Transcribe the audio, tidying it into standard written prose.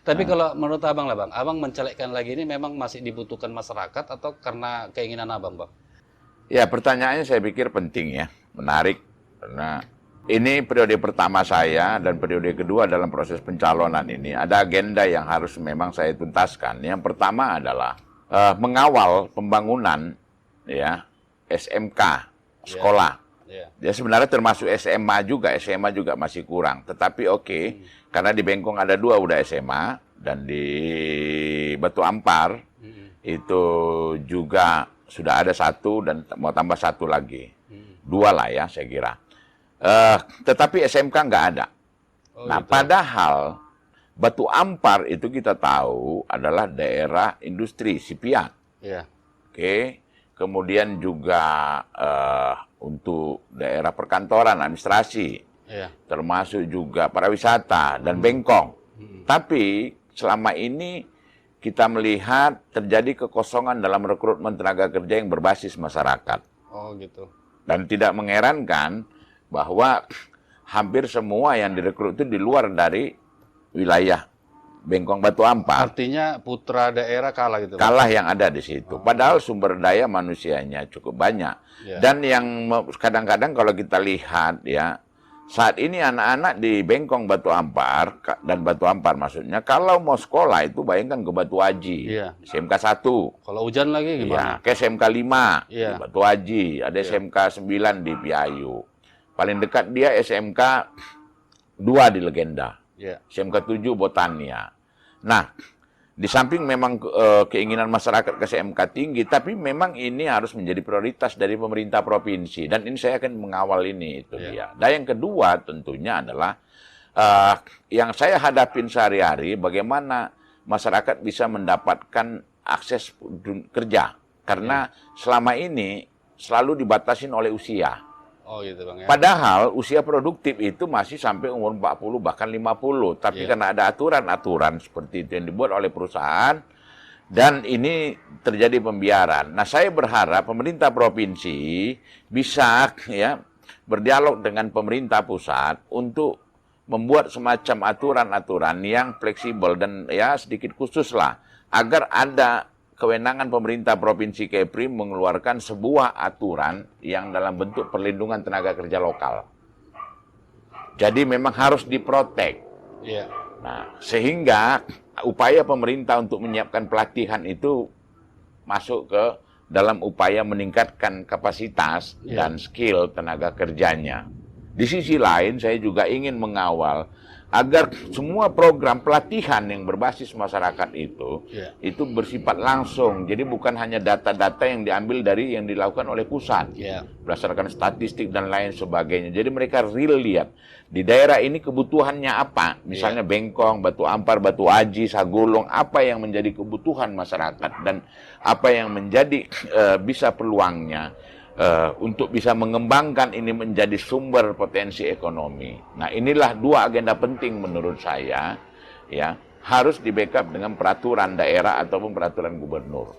Tapi kalau menurut Abang lah Bang, Abang mencalegkan lagi ini memang masih dibutuhkan masyarakat atau karena keinginan Abang Bang? Ya, pertanyaannya saya pikir penting ya, menarik. Karena ini periode pertama saya dan periode kedua dalam proses pencalonan ini. Ada agenda yang harus memang saya tuntaskan. Yang pertama adalah mengawal pembangunan ya SMK, sekolah. Ya sebenarnya termasuk SMA juga masih kurang. Tetapi karena di Bengkong ada 2 udah SMA, dan di Batu Ampar itu juga sudah ada 1 dan mau tambah 1 lagi. 2 lah ya saya kira. Tetapi SMK nggak ada. Nah gitu. Padahal Batu Ampar itu kita tahu adalah daerah industri Sipiat. Kemudian juga untuk daerah perkantoran, administrasi, termasuk juga pariwisata dan Bengkong. Tapi selama ini kita melihat terjadi kekosongan dalam rekrutmen tenaga kerja yang berbasis masyarakat. Oh gitu. Dan tidak mengherankan bahwa hampir semua yang direkrut itu di luar dari wilayah Bengkong Batu Ampar. Artinya putra daerah kalah gitu. Kalah yang ada di situ. Padahal sumber daya manusianya cukup banyak. Dan yang kadang-kadang kalau kita lihat ya, saat ini anak-anak di Bengkong Batu Ampar dan Batu Ampar maksudnya, kalau mau sekolah itu bayangkan ke Batu Aji, SMK 1. Kalau hujan lagi gimana? Ke SMK 5 di Batu Aji, ada SMK 9 di Piayu. Paling dekat dia SMK 2 di Legenda. SMK 7 Botania. Nah, di samping memang keinginan masyarakat ke SMK tinggi, tapi memang ini harus menjadi prioritas dari pemerintah provinsi. Dan ini saya akan mengawal ini, itu dia. Dan yang kedua tentunya adalah yang saya hadapin sehari-hari, bagaimana masyarakat bisa mendapatkan akses kerja. Karena selama ini selalu dibatasin oleh usia. Oh gitu Bang ya. Padahal usia produktif itu masih sampai umur 40 bahkan 50. Tapi karena ada aturan-aturan seperti itu yang dibuat oleh perusahaan, dan ini terjadi pembiaran. Nah saya berharap pemerintah provinsi bisa ya berdialog dengan pemerintah pusat untuk membuat semacam aturan-aturan yang fleksibel dan ya sedikit khusus lah, agar ada kewenangan pemerintah Provinsi Kepri mengeluarkan sebuah aturan yang dalam bentuk perlindungan tenaga kerja lokal. Jadi memang harus diprotek. Nah, sehingga upaya pemerintah untuk menyiapkan pelatihan itu masuk ke dalam upaya meningkatkan kapasitas dan skill tenaga kerjanya. Di sisi lain, saya juga ingin mengawal agar semua program pelatihan yang berbasis masyarakat itu bersifat langsung. Jadi bukan hanya data-data yang diambil dari yang dilakukan oleh pusat, berdasarkan statistik dan lain sebagainya. Jadi mereka real lihat di daerah ini kebutuhannya apa. Misalnya Bengkong, Batu Ampar, Batu Aji, Sagulung, apa yang menjadi kebutuhan masyarakat dan apa yang menjadi bisa peluangnya. Untuk bisa mengembangkan ini menjadi sumber potensi ekonomi. Nah inilah 2 agenda penting menurut saya, ya harus di backup dengan peraturan daerah ataupun peraturan gubernur.